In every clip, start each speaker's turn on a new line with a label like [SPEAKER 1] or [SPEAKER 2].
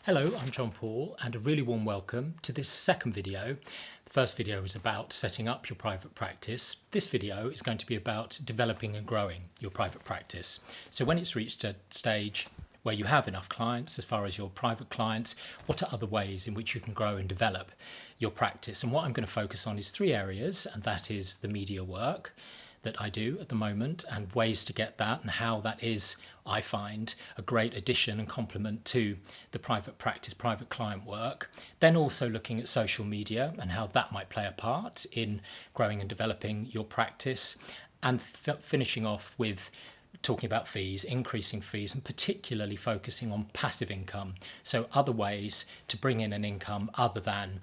[SPEAKER 1] Hello, I'm John Paul, and a really warm welcome to this second video. The first video was about setting up your private practice. This video is going to be about developing and growing your private practice. So when it's reached a stage where you have enough clients, as far as your private clients, what are other ways in which you can grow and develop your practice? And what I'm going to focus on is three areas, and that is the media work that I do at the moment and ways to get that and how that is, I find, a great addition and complement to the private practice, private client work. Then also looking at social media and how that might play a part in growing and developing your practice, and finishing off with talking about fees, increasing fees, and particularly focusing on passive income. So other ways to bring in an income other than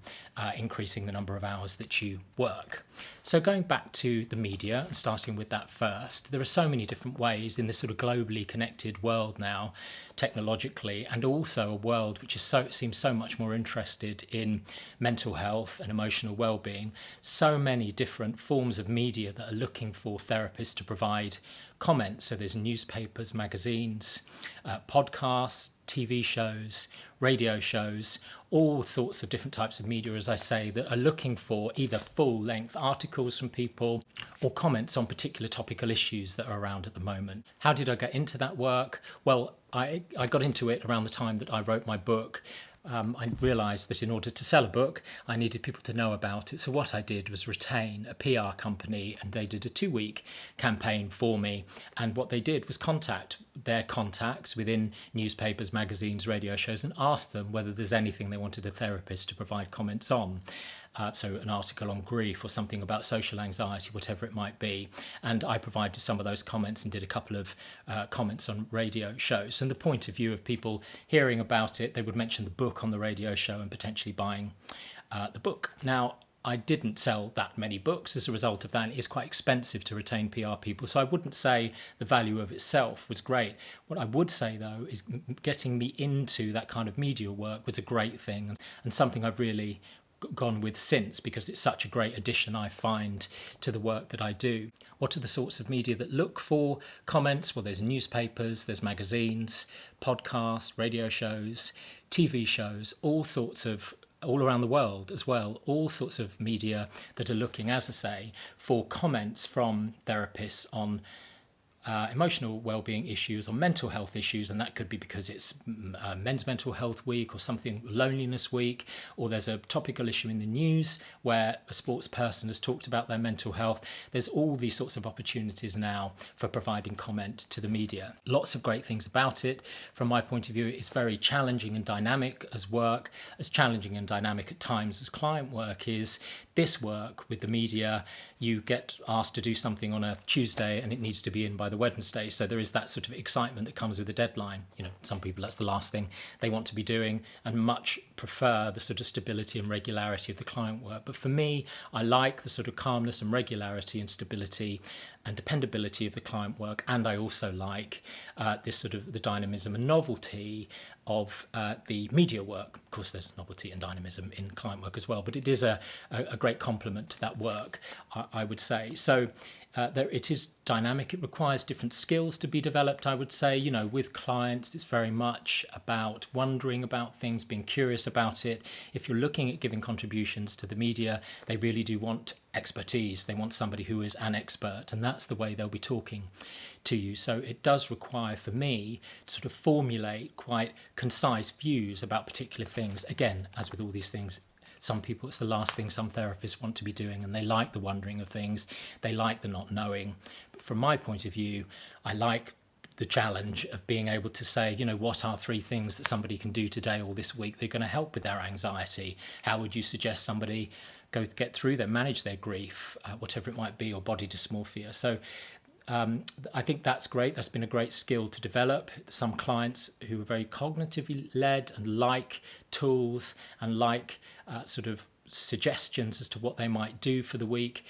[SPEAKER 1] increasing the number of hours that you work. So going back to the media and starting with that first, there are so many different ways in this sort of globally connected world now, technologically, and also a world which is seems so much more interested in mental health and emotional well-being. So many different forms of media that are looking for therapists to provide comments. So there's newspapers, magazines, podcasts, TV shows, radio shows, all sorts of different types of media, as I say, that are looking for either full-length articles from people or comments on particular topical issues that are around at the moment. How did I get into that work? Well, I got into it around the time that I wrote my book. I realised that in order to sell a book, I needed people to know about it. So what I did was retain a PR company, and they did a 2-week campaign for me. And what they did was contact their contacts within newspapers, magazines, radio shows, and ask them whether there's anything they wanted a therapist to provide comments on. So an article on grief or something about social anxiety, whatever it might be. And I provided some of those comments and did a couple of comments on radio shows. And the point of view of people hearing about it, they would mention the book on the radio show and potentially buying the book. Now, I didn't sell that many books as a result of that. It is quite expensive to retain PR people. So I wouldn't say the value of itself was great. What I would say, though, is getting me into that kind of media work was a great thing and something I've really gone with since, because it's such a great addition, I find, to the work that I do. What are the sorts of media that look for comments? Well, there's newspapers, there's magazines, podcasts, radio shows, TV shows, all around the world as well, all sorts of media that are looking, as I say, for comments from therapists on emotional well-being issues or mental health issues, and that could be because it's Men's Mental Health Week or something, Loneliness Week, or there's a topical issue in the news where a sports person has talked about their mental health. There's all these sorts of opportunities now for providing comment to the media. Lots of great things about it. From my point of view, it's very challenging and dynamic as work, as challenging and dynamic at times as client work is. This work with the media, you get asked to do something on a Tuesday and it needs to be in by the Wednesday. So there is that sort of excitement that comes with a deadline. You know, some people, that's the last thing they want to be doing and much prefer the sort of stability and regularity of the client work. But for me, I like the sort of calmness and regularity and stability and dependability of the client work. And I also like this sort of the dynamism and novelty of the media work. Of course, there's novelty and dynamism in client work as well, but it is a great complement to that work, I would say. So it is dynamic. It requires different skills to be developed, I would say. You know, with clients, it's very much about wondering about things, being curious about it. If you're looking at giving contributions to the media, they really do want expertise. They want somebody who is an expert, and that's the way they'll be talking to you. So it does require, for me, to sort of formulate quite concise views about particular things. Again, as with all these things, some people, it's the last thing some therapists want to be doing, and they like the wondering of things. They like the not knowing. But from my point of view, I like the challenge of being able to say, you know, what are 3 things that somebody can do today or this week that are going to help with their anxiety? How would you suggest somebody get through that, manage their grief, whatever it might be, or body dysmorphia? So I think that's great. That's been a great skill to develop. Some clients who are very cognitively led and like tools and like sort of suggestions as to what they might do for the week,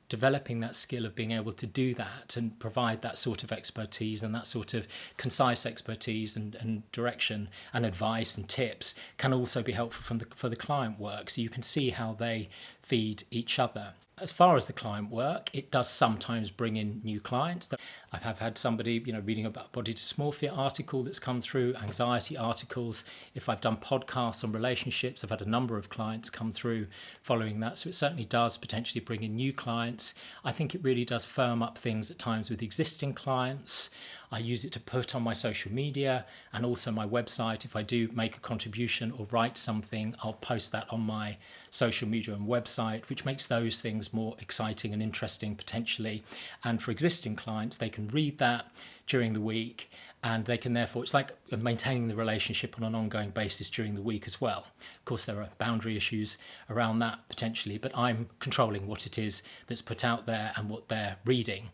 [SPEAKER 1] developing that skill of being able to do that and provide that sort of expertise and that sort of concise expertise and direction and advice and tips can also be helpful for the client work. So you can see how they feed each other. As far as the client work, it does sometimes bring in new clients. I have had somebody, reading about body dysmorphia article that's come through, anxiety articles. If I've done podcasts on relationships, I've had a number of clients come through following that. So it certainly does potentially bring in new clients. I think it really does firm up things at times with existing clients. I use it to put on my social media and also my website. If I do make a contribution or write something, I'll post that on my social media and website, which makes those things more exciting and interesting potentially. And for existing clients, they can read that during the week, and they can therefore, it's like maintaining the relationship on an ongoing basis during the week as well. Of course, there are boundary issues around that potentially, but I'm controlling what it is that's put out there and what they're reading.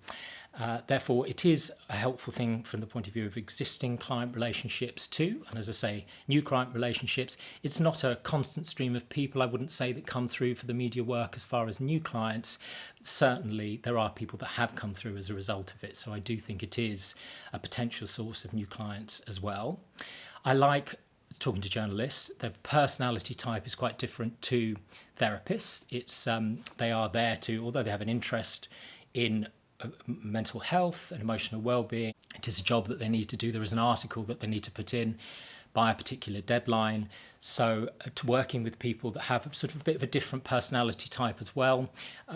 [SPEAKER 1] Therefore, it is a helpful thing from the point of view of existing client relationships too. And as I say, new client relationships, it's not a constant stream of people, I wouldn't say, that come through for the media work as far as new clients. Certainly, there are people that have come through as a result of it. So I do think it is a potential source of new clients as well. I like talking to journalists. Their personality type is quite different to therapists. It's they are there to, although they have an interest in mental health and emotional well-being, it is a job that they need to do. There is an article that they need to put in by a particular deadline. So to working with people that have sort of a bit of a different personality type as well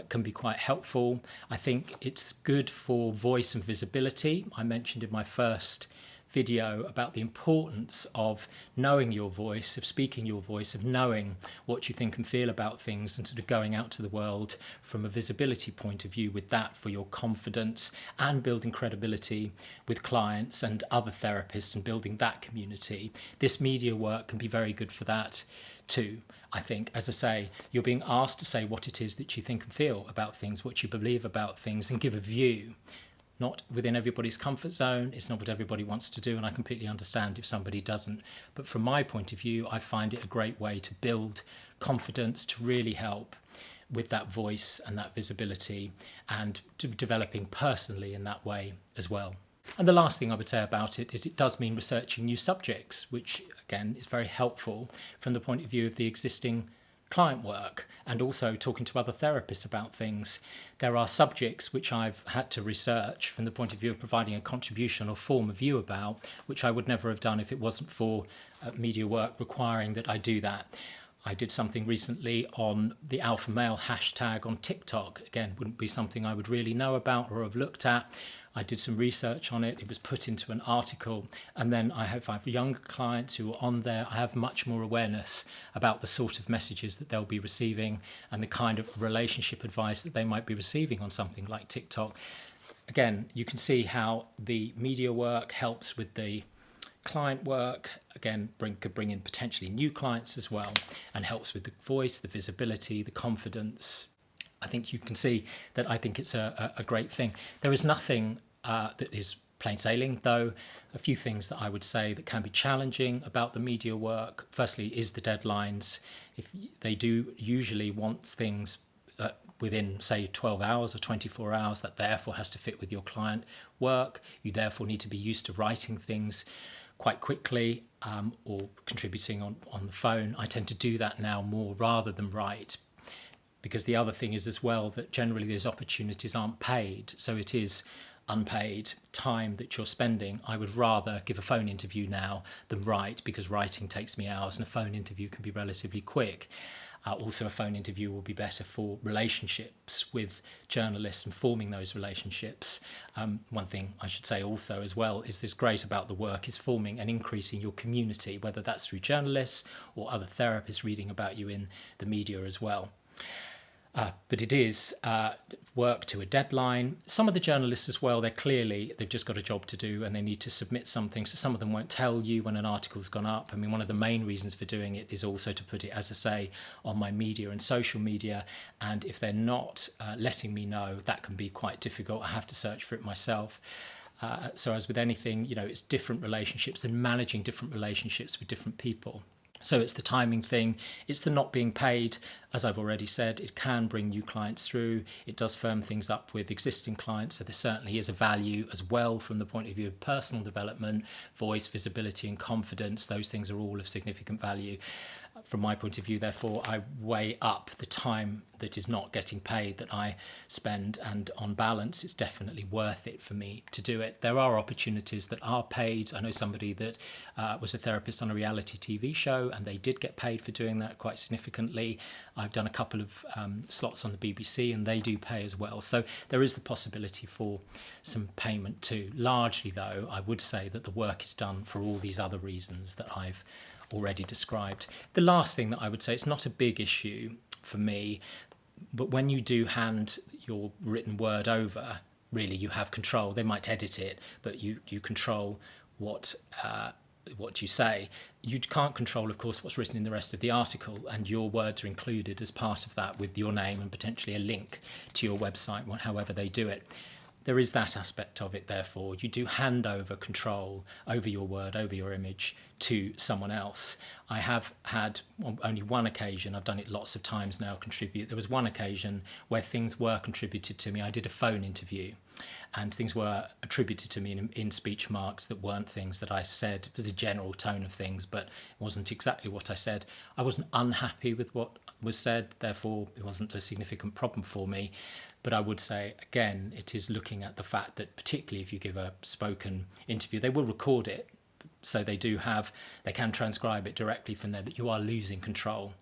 [SPEAKER 1] can be quite helpful. I think it's good for voice and visibility. I mentioned in my first video about the importance of knowing your voice, of speaking your voice, of knowing what you think and feel about things, and sort of going out to the world from a visibility point of view with that for your confidence and building credibility with clients and other therapists and building that community. This media work can be very good for that too. I think, as I say, you're being asked to say what it is that you think and feel about things, what you believe about things, and give a view. Not within everybody's comfort zone. It's not what everybody wants to do, and I completely understand if somebody doesn't. But from my point of view, I find it a great way to build confidence, to really help with that voice and that visibility, and to developing personally in that way as well. And the last thing I would say about it is it does mean researching new subjects, which again is very helpful from the point of view of the existing client work, and also talking to other therapists about things. There are subjects which I've had to research from the point of view of providing a contribution or form of view about, which I would never have done if it wasn't for media work requiring that I do that. I did something recently on the alpha male hashtag on TikTok. Again, wouldn't be something I would really know about or have looked at. I did some research on it. It was put into an article. And then I have younger clients who are on there. I have much more awareness about the sort of messages that they'll be receiving and the kind of relationship advice that they might be receiving on something like TikTok. Again, you can see how the media work helps with the client work. Again, could bring in potentially new clients as well, and helps with the voice, the visibility, the confidence. I think you can see that I think it's a great thing. There is nothing that is plain sailing, though. A few things that I would say that can be challenging about the media work. Firstly is the deadlines. If they do usually want things within, say, 12 hours or 24 hours, that therefore has to fit with your client work. You therefore need to be used to writing things quite quickly or contributing on the phone. I tend to do that now more rather than write, because the other thing is as well that generally those opportunities aren't paid, so it is unpaid time that you're spending. I would rather give a phone interview now than write, because writing takes me hours and a phone interview can be relatively quick. Also, a phone interview will be better for relationships with journalists and forming those relationships. One thing I should say also as well is this great about the work is forming and increasing your community, whether that's through journalists or other therapists reading about you in the media as well. But it is work to a deadline. Some of the journalists as well, they've just got a job to do and they need to submit something. So some of them won't tell you when an article's gone up. I mean, one of the main reasons for doing it is also to put it, as I say, on my media and social media. And if they're not letting me know, that can be quite difficult. I have to search for it myself. So as with anything, it's different relationships and managing different relationships with different people. So it's the timing thing, it's the not being paid. As I've already said, it can bring new clients through. It does firm things up with existing clients. So there certainly is a value as well from the point of view of personal development, voice, visibility and confidence. Those things are all of significant value. From my point of view, therefore, I weigh up the time that is not getting paid that I spend, and on balance, it's definitely worth it for me to do it. There are opportunities that are paid. I know somebody that was a therapist on a reality TV show, and they did get paid for doing that quite significantly. I've done a couple of slots on the BBC, and they do pay as well. So there is the possibility for some payment too. Largely, though, I would say that the work is done for all these other reasons that I've already described. The last thing that I would say, it's not a big issue for me, but when you do hand your written word over, really you have control. They might edit it, but you control what you say. You can't control, of course, what's written in the rest of the article, and your words are included as part of that with your name and potentially a link to your website, however they do it. There is that aspect of it, therefore. You do hand over control over your word, over your image to someone else. I have had on only one occasion, I've done it lots of times now, contribute. There was one occasion where things were contributed to me. I did a phone interview and things were attributed to me in speech marks that weren't things that I said. It was a general tone of things, but it wasn't exactly what I said. I wasn't unhappy with what was said, therefore it wasn't a significant problem for me. But I would say, again, it is looking at the fact that particularly if you give a spoken interview, they will record it. So they can transcribe it directly from there, but you are losing control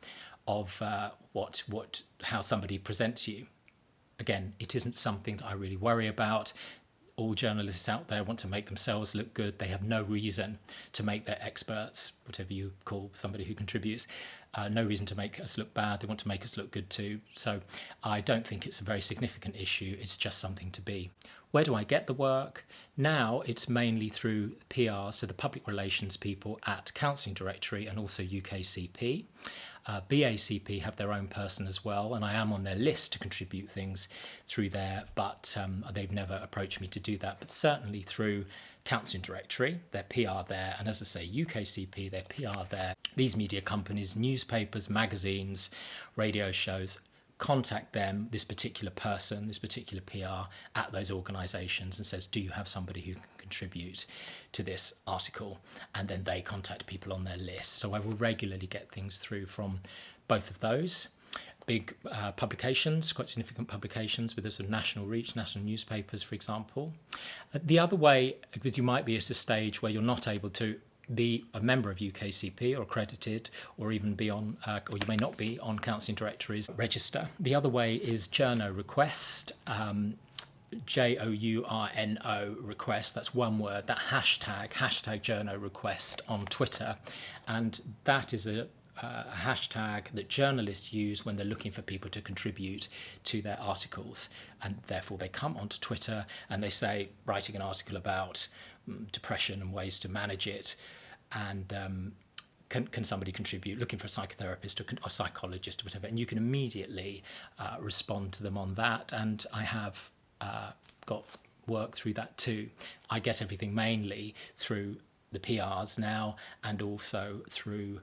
[SPEAKER 1] of how somebody presents you. Again, it isn't something that I really worry about. All journalists out there want to make themselves look good. They have no reason to make their experts, whatever you call somebody who contributes, no reason to make us look bad. They want to make us look good too. So I don't think it's a very significant issue. It's just something to be. Where do I get the work? Now it's mainly through PR, so the public relations people at Counselling Directory and also UKCP. BACP have their own person as well, and I am on their list to contribute things through there, but they've never approached me to do that. But certainly through Counselling Directory, their PR there, and as I say, UKCP, their PR there. These media companies, newspapers, magazines, radio shows, contact them, this particular person, this particular PR at those organisations, and says, do you have somebody who can contribute to this article? And then they contact people on their list. So I will regularly get things through from both of those. Big publications, quite significant publications with a sort of national reach, national newspapers, for example. The other way, because you might be at a stage where you're not able to be a member of UKCP or accredited, or even be on, or you may not be on Counselling Directory's register. The other way is Journo Request, JOURNO request, that's one word, that hashtag Journo Request on Twitter. And that is a hashtag that journalists use when they're looking for people to contribute to their articles. And therefore they come onto Twitter and they say, writing an article about depression and ways to manage it, and can somebody contribute, looking for a psychotherapist or a psychologist or whatever, and you can immediately respond to them on that. And I have got work through that too. I get everything mainly through the PRs now, and also through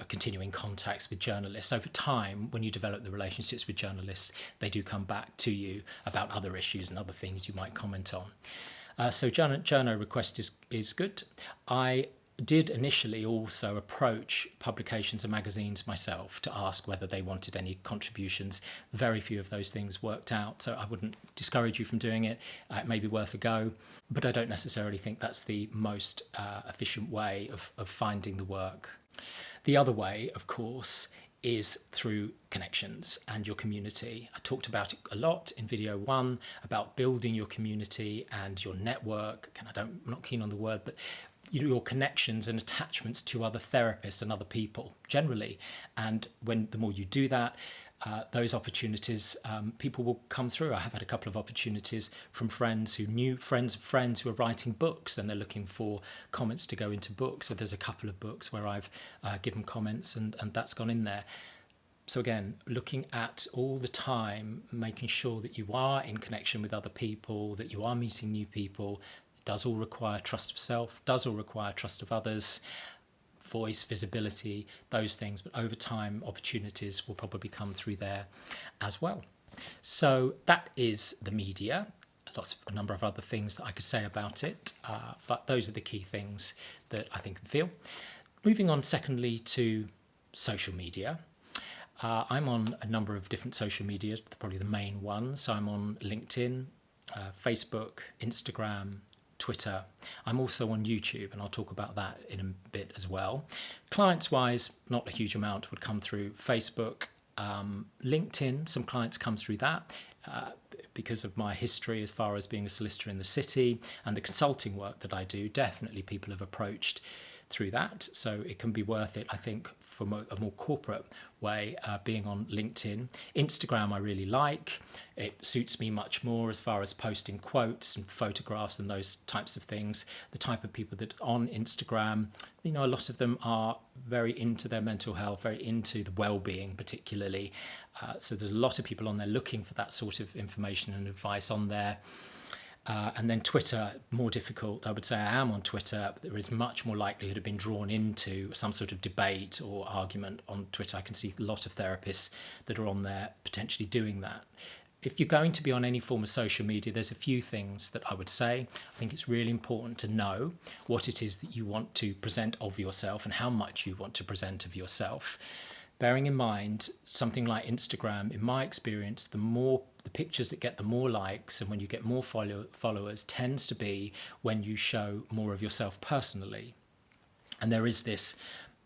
[SPEAKER 1] continuing contacts with journalists. Over time, when you develop the relationships with journalists, they do come back to you about other issues and other things you might comment on. So Journo Request is good. I did initially also approach publications and magazines myself to ask whether they wanted any contributions. Very few of those things worked out, so I wouldn't discourage you from doing it. It may be worth a go, but I don't necessarily think that's the most efficient way of finding the work. The other way, of course, is through connections and your community. I talked about it a lot in video 1 about building your community and your network. And I'm not keen on the word, but your connections and attachments to other therapists and other people generally. And the more you do that, those opportunities, people will come through. I have had a couple of opportunities from friends who knew friends of friends who are writing books, and they're looking for comments to go into books. So there's a couple of books where I've given comments, and that's gone in there. So again, looking at all the time, making sure that you are in connection with other people, that you are meeting new people. It does all require trust of self, does all require trust of others. voice, visibility, those things. But over time, opportunities will probably come through there as well. So that is the media. A number of other things that I could say about it, but those are the key things that I think and feel. Moving on, secondly, to social media. I'm on a number of different social medias, probably the main ones. So I'm on LinkedIn, Facebook, Instagram, Twitter. I'm also on YouTube, and I'll talk about that in a bit as well. Clients-wise, not a huge amount would come through Facebook. LinkedIn, some clients come through that because of my history as far as being a solicitor in the city and the consulting work that I do. Definitely people have approached through that, so it can be worth it, I think, from a more corporate way, being on LinkedIn. Instagram I really like. It suits me much more as far as posting quotes and photographs and those types of things. The type of people that on Instagram, a lot of them are very into their mental health, very into the well-being particularly. So there's a lot of people on there looking for that sort of information and advice on there. And then Twitter, more difficult. I would say I am on Twitter. There is much more likelihood of being drawn into some sort of debate or argument on Twitter. I can see a lot of therapists that are on there potentially doing that. If you're going to be on any form of social media, there's a few things that I would say. I think it's really important to know what it is that you want to present of yourself and how much you want to present of yourself. Bearing in mind, something like Instagram, in my experience, the pictures that get the more likes and when you get more followers tends to be when you show more of yourself personally. And there is this,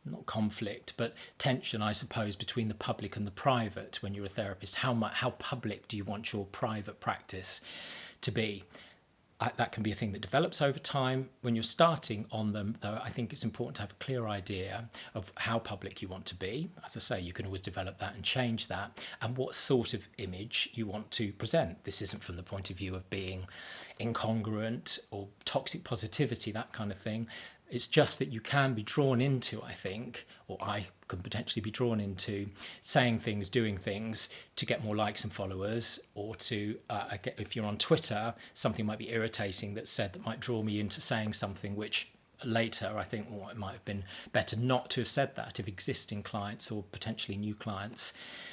[SPEAKER 1] not conflict, but tension, I suppose, between the public and the private when you're a therapist. How public do you want your private practice to be? That can be a thing that develops over time. When you're starting on them, though, I think it's important to have a clear idea of how public you want to be. As I say, you can always develop that and change that, and what sort of image you want to present. This isn't from the point of view of being incongruent or toxic positivity, that kind of thing. It's just that you can be drawn into, I think, or I can potentially be drawn into saying things, doing things to get more likes and followers, or to, if you're on Twitter, something might be irritating that's said that might draw me into saying something which later I think, it might have been better not to have said that if existing clients or potentially new clients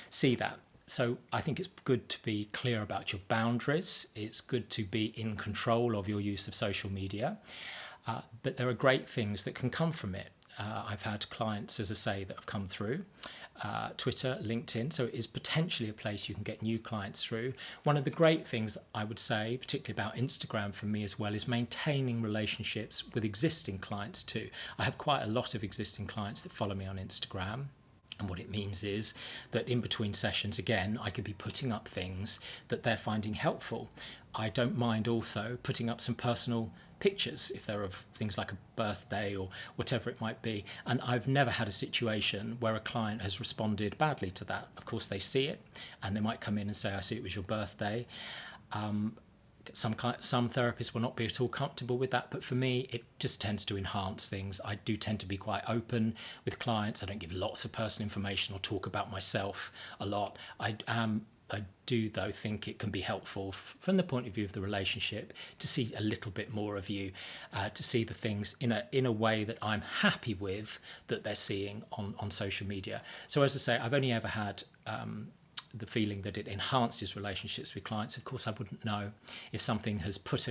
[SPEAKER 1] see that. So I think it's good to be clear about your boundaries. It's good to be in control of your use of social media. But there are great things that can come from it. I've had clients, as I say, that have come through Twitter, LinkedIn, so it is potentially a place you can get new clients through. One of the great things I would say, particularly about Instagram for me as well, is maintaining relationships with existing clients too. I have quite a lot of existing clients that follow me on Instagram. And what it means is that in between sessions, again, I could be putting up things that they're finding helpful. I don't mind also putting up some personal pictures if they're of things like a birthday or whatever it might be. And I've never had a situation where a client has responded badly to that. Of course, they see it and they might come in and say, I see it was your birthday. Some therapists will not be at all comfortable with that, but for me, it just tends to enhance things. I do tend to be quite open with clients. I don't give lots of personal information or talk about myself a lot. I do, though, think it can be helpful from the point of view of the relationship to see a little bit more of you, to see the things in a way that I'm happy with that they're seeing on social media. So as I say, I've only ever had the feeling that it enhances relationships with clients. Of course, I wouldn't know if something has put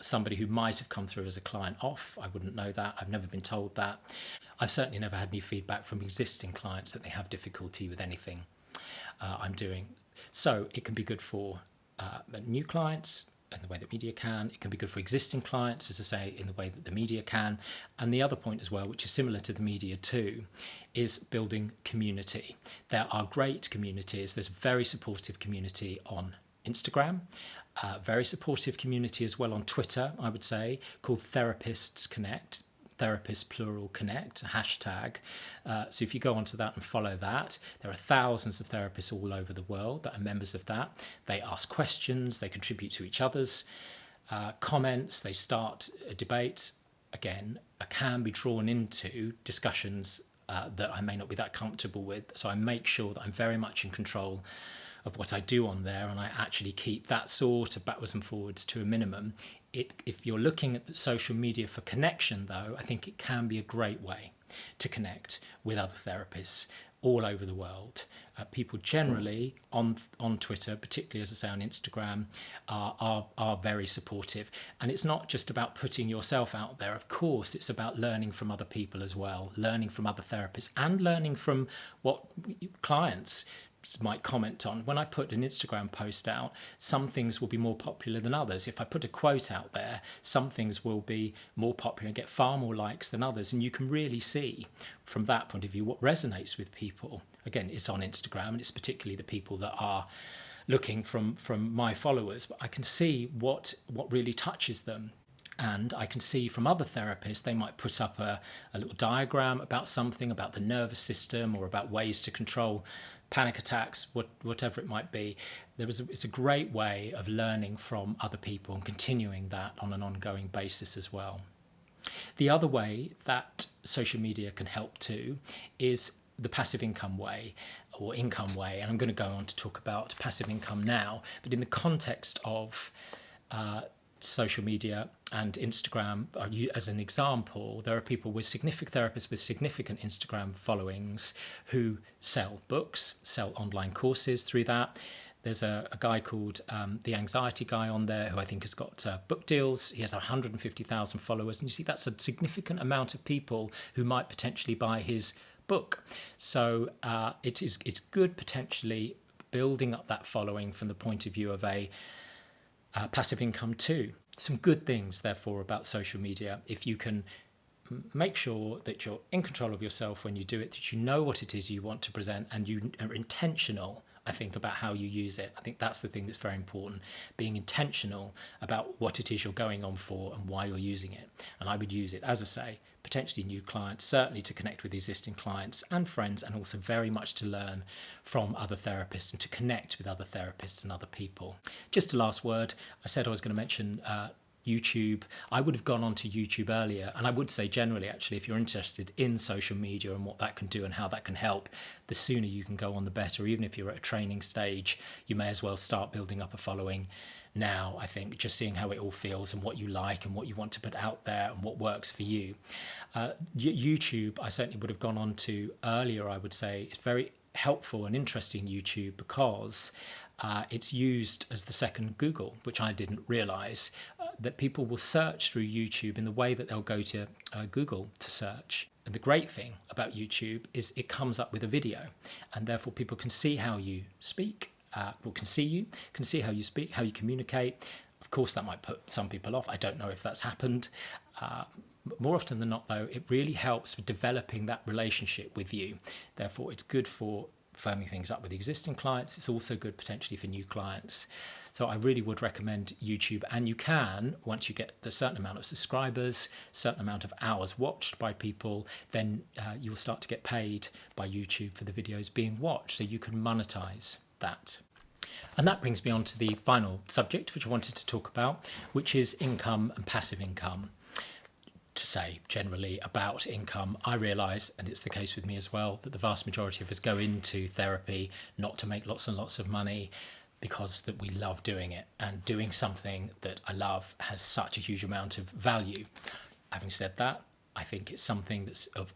[SPEAKER 1] somebody who might have come through as a client off. I wouldn't know that. I've never been told that. I've certainly never had any feedback from existing clients that they have difficulty with anything I'm doing. So it can be good for new clients in the way that media can. It can be good for existing clients, as I say, in the way that the media can. And the other point as well, which is similar to the media too, is building community. There are great communities. There's a very supportive community on Instagram, very supportive community as well on Twitter, I would say, called Therapists Connect. Therapists plural connect, hashtag. So if you go onto that and follow that, there are thousands of therapists all over the world that are members of that. They ask questions, they contribute to each other's comments, they start a debate. Again, I can be drawn into discussions that I may not be that comfortable with. So I make sure that I'm very much in control of what I do on there, and I actually keep that sort of backwards and forwards to a minimum. If you're looking at the social media for connection, though, I think it can be a great way. to connect with other therapists all over the world. People generally on Twitter, particularly as I say on Instagram, are very supportive. And it's not just about putting yourself out there. Of course, it's about learning from other people as well, learning from other therapists and learning from what clients might comment on. When I put an Instagram post out, some things will be more popular than others. If I put a quote out there, some things will be more popular and get far more likes than others. And you can really see from that point of view what resonates with people. Again, it's on Instagram, and it's particularly the people that are looking from my followers, but I can see what really touches them. And I can see from other therapists, they might put up a little diagram about something, about the nervous system, or about ways to control panic attacks, whatever it might be. It's a great way of learning from other people and continuing that on an ongoing basis as well. The other way that social media can help too is the passive income way, or income way. And I'm going to go on to talk about passive income now, but in the context of social media and Instagram, as an example, there are people with significant therapists with significant Instagram followings who sell books, sell online courses through that. There's a guy called The Anxiety Guy on there who I think has got book deals. He has 150,000 followers. And you see, that's a significant amount of people who might potentially buy his book. So it's good potentially building up that following from the point of view of a passive income too. Some good things, therefore, about social media. If you can make sure that you're in control of yourself when you do it, that you know what it is you want to present, and you are intentional, I think, about how you use it. I think that's the thing that's very important, being intentional about what it is you're going on for and why you're using it. And I would use it, as I say, potentially new clients, certainly to connect with existing clients and friends, and also very much to learn from other therapists and to connect with other therapists and other people. Just a last word, I said I was going to mention YouTube. I would have gone on to YouTube earlier, and I would say generally, actually, if you're interested in social media and what that can do and how that can help, the sooner you can go on, the better. Even if you're at a training stage, you may as well start building up a following now. I think just seeing how it all feels and what you like and what you want to put out there and what works for you. YouTube, I certainly would have gone on to earlier. I would say it's very helpful and interesting, YouTube, because it's used as the second Google, which I didn't realise, that people will search through YouTube in the way that they'll go to Google to search. And the great thing about YouTube is it comes up with a video, and therefore people can see how you speak, can see you, can see how you speak, how you communicate. Of course, that might put some people off. I don't know if that's happened. More often than not, though, it really helps with developing that relationship with you. Therefore, it's good for firming things up with existing clients. It's also good potentially for new clients. So I really would recommend YouTube, and you can, once you get a certain amount of subscribers, certain amount of hours watched by people, then you'll start to get paid by YouTube for the videos being watched, so you can monetize that. And that brings me on to the final subject which I wanted to talk about, which is income and passive income. To say generally about income, I realise, and it's the case with me as well, that the vast majority of us go into therapy not to make lots and lots of money, because that we love doing it, and doing something that I love has such a huge amount of value. Having said that, I think it's something that's of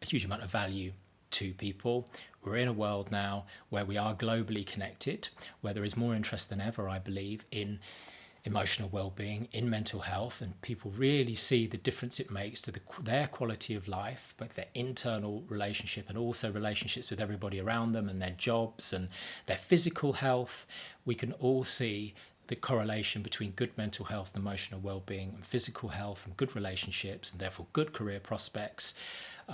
[SPEAKER 1] a huge amount of value to people. We're in a world now where we are globally connected, where there is more interest than ever, I believe, in emotional well-being, in mental health, and people really see the difference it makes to their quality of life, both their internal relationship and also relationships with everybody around them, and their jobs and their physical health. We can all see the correlation between good mental health and emotional well-being and physical health and good relationships, and therefore good career prospects,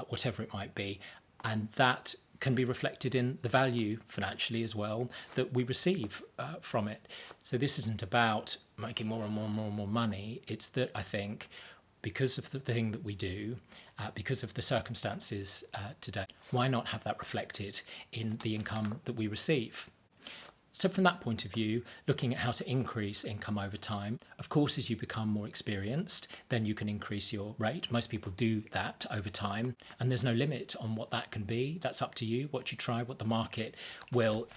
[SPEAKER 1] whatever it might be. And that can be reflected in the value financially as well that we receive from it. So this isn't about making more and more and more and more money. It's that I think because of the thing that we do, because of the circumstances today, why not have that reflected in the income that we receive? So from that point of view, looking at how to increase income over time, of course, as you become more experienced, then you can increase your rate. Most people do that over time, and there's no limit on what that can be. That's up to you, what you try, what the market will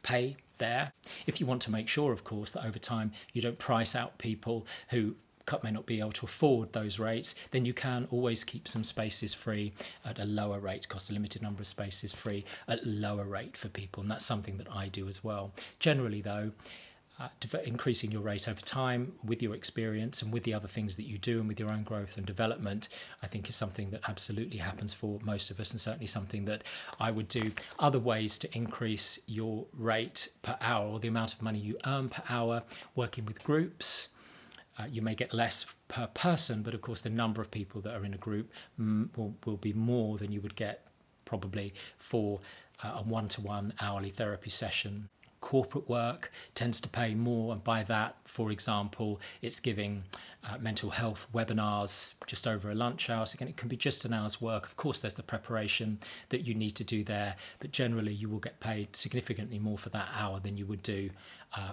[SPEAKER 1] pay there. If you want to make sure, of course, that over time you don't price out people who may not be able to afford those rates, then you can always keep some spaces free at a lower rate, cost a limited number of spaces free at a lower rate for people. And that's something that I do as well. Generally, though, increasing your rate over time with your experience and with the other things that you do and with your own growth and development, I think is something that absolutely happens for most of us, and certainly something that I would do. Other ways to increase your rate per hour, or the amount of money you earn per hour, working with groups. You may get less per person, but of course the number of people that are in a group will be more than you would get probably for a one-to-one hourly therapy session. Corporate work tends to pay more, and by that, for example, it's giving mental health webinars just over a lunch hour. So again, it can be just an hour's work. Of course, there's the preparation that you need to do there, but generally you will get paid significantly more for that hour than you would do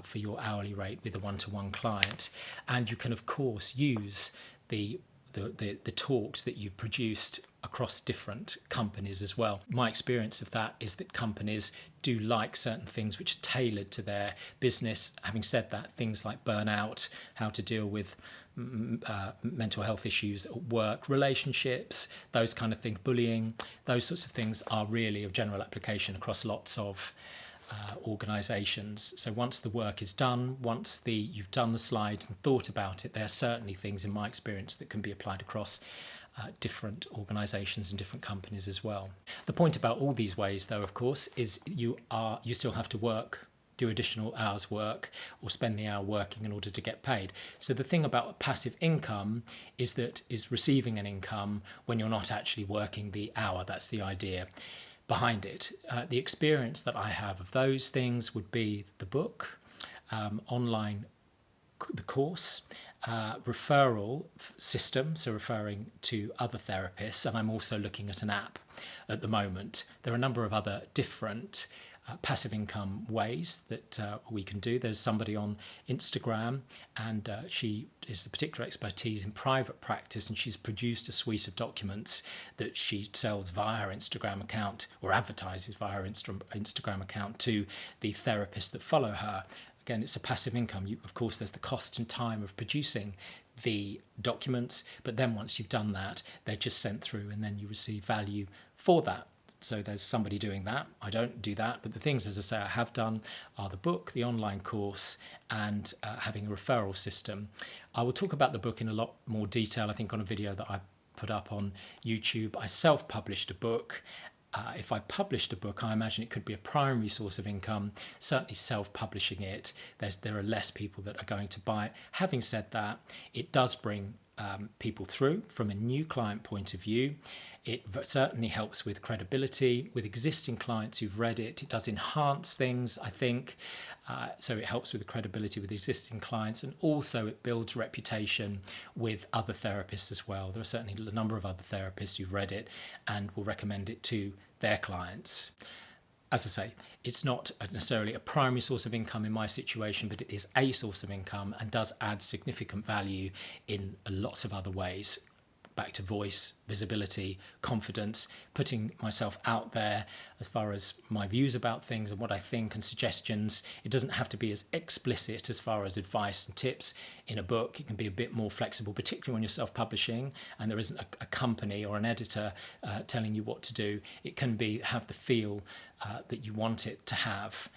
[SPEAKER 1] for your hourly rate with a one-to-one client. And you can, of course, use the talks that you've produced across different companies as well. My experience of that is that companies do like certain things which are tailored to their business. Having said that, things like burnout, how to deal with mental health issues at work, relationships, those kind of things, bullying, those sorts of things are really of general application across lots of organisations. So once the work is done, once you've done the slides and thought about it, there are certainly things in my experience that can be applied across different organisations and different companies as well. The point about all these ways, though, of course, is you still have to do additional hours work or spend the hour working in order to get paid. So the thing about passive income is receiving an income when you're not actually working the hour. That's the idea behind it. The experience that I have of those things would be the book, online, the course, referral system, so referring to other therapists, and I'm also looking at an app at the moment. There are a number of other different passive income ways that we can do. There's somebody on Instagram, and she is the particular expertise in private practice, and she's produced a suite of documents that she sells via her Instagram account, or advertises via her Instagram account to the therapists that follow her. Again, it's a passive income. Of course, there's the cost and time of producing the documents, but then once you've done that, they're just sent through and then you receive value for that. So there's somebody doing that. I don't do that, but the things, as I say, I have done are the book, the online course, and having a referral system. I will talk about the book in a lot more detail, I think, on a video that I put up on YouTube. I self-published a book. If I published a book, I imagine it could be a primary source of income. Certainly self-publishing it, there are less people that are going to buy it. Having said that, it does bring people through from a new client point of view. It certainly helps with credibility with existing clients who've read it. It does enhance things, I think. So it helps with the credibility with existing clients, and also it builds reputation with other therapists as well. There are certainly a number of other therapists who've read it and will recommend it to their clients. As I say, it's not necessarily a primary source of income in my situation, but it is a source of income and does add significant value in lots of other ways. Back to voice, visibility, confidence, putting myself out there as far as my views about things and what I think and suggestions. It doesn't have to be as explicit as far as advice and tips in a book. It can be a bit more flexible, particularly when you're self-publishing and there isn't a company or an editor telling you what to do. It can have the feel that you want it to have.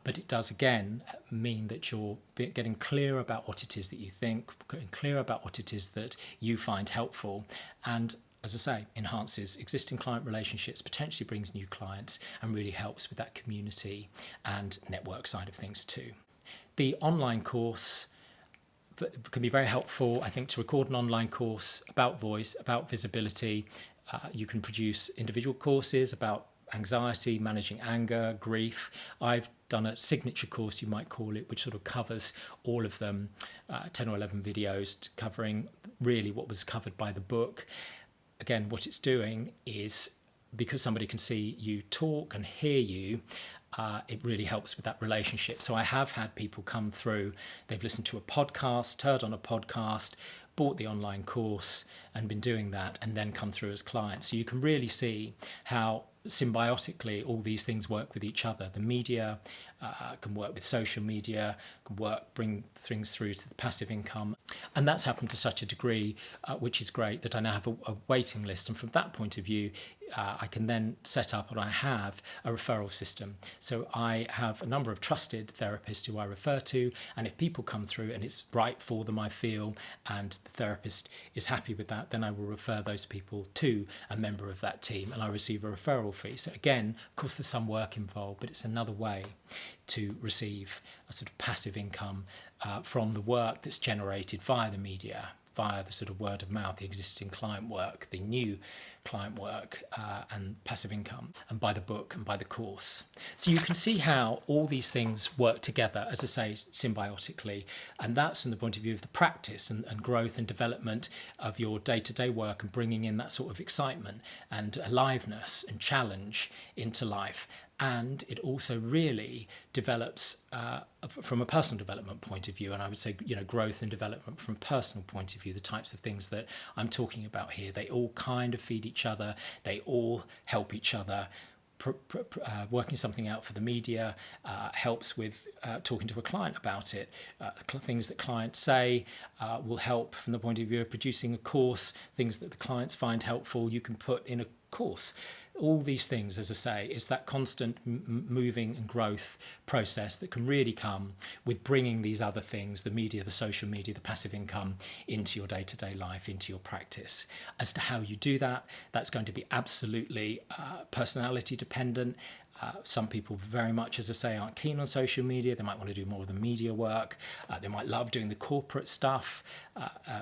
[SPEAKER 1] But it does, again, mean that you're getting clear about what it is that you think, getting clear about what it is that you find helpful, and, as I say, enhances existing client relationships, potentially brings new clients, and really helps with that community and network side of things too. The online course can be very helpful, I think, to record an online course about voice, about visibility. You can produce individual courses about anxiety, managing anger, grief. I've done a signature course, you might call it, which sort of covers all of them, 10 or 11 videos covering really what was covered by the book. Again, what it's doing is, because somebody can see you talk and hear you, it really helps with that relationship. So I have had people come through, they've listened to a podcast, heard on a podcast, bought the online course and been doing that, and then come through as clients. So you can really see how symbiotically all these things work with each other. The media can work with social media, bring things through to the passive income. And that's happened to such a degree, which is great, that I now have a waiting list. And from that point of view, I can then set up, and I have a referral system. So I have a number of trusted therapists who I refer to, and if people come through and it's right for them, I feel, and the therapist is happy with that, then I will refer those people to a member of that team, and I receive a referral fee. So again, of course, there's some work involved, but it's another way to receive a sort of passive income from the work that's generated via the media, via the sort of word of mouth, the existing client work, the new client work, and passive income, and by the book and by the course. So you can see how all these things work together, as I say, symbiotically, and that's from the point of view of the practice and growth and development of your day-to-day work, and bringing in that sort of excitement and aliveness and challenge into life. And it also really develops from a personal development point of view, and I would say, growth and development from a personal point of view. The types of things that I'm talking about here, they all kind of feed each other. They all help each other. Working something out for the media helps with talking to a client about it. Things that clients say will help from the point of view of producing a course. Things that the clients find helpful, you can put in a course. All these things, as I say, is that constant moving and growth process that can really come with bringing these other things, the media, the social media, the passive income, into your day-to-day life, into your practice. As to how you do that, that's going to be absolutely personality dependent. Some people very much, as I say, aren't keen on social media. They might want to do more of the media work. They might love doing the corporate stuff.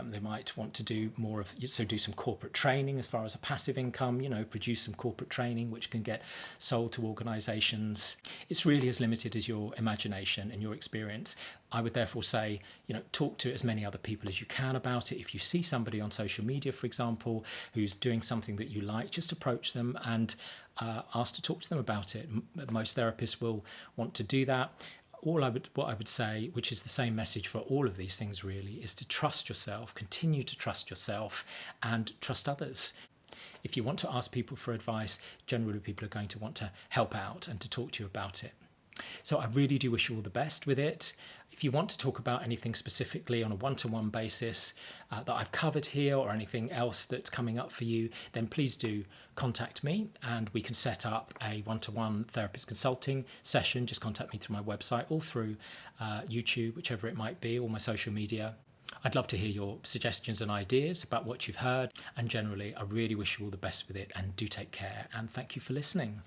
[SPEAKER 1] They might want to do more of, so do some corporate training as far as a passive income, produce some corporate training which can get sold to organisations. It's really as limited as your imagination and your experience. I would therefore say, talk to as many other people as you can about it. If you see somebody on social media, for example, who's doing something that you like, just approach them and ask to talk to them about it. Most therapists will want to do that. What I would say, which is the same message for all of these things really, is to trust yourself, continue to trust yourself, and trust others. If you want to ask people for advice, generally people are going to want to help out and to talk to you about it. So I really do wish you all the best with it. If you want to talk about anything specifically on a one-to-one basis that I've covered here, or anything else that's coming up for you, then please do contact me and we can set up a one-to-one therapist consulting session. Just contact me through my website or through YouTube, whichever it might be, or my social media. I'd love to hear your suggestions and ideas about what you've heard, and generally I really wish you all the best with it, and do take care, and thank you for listening.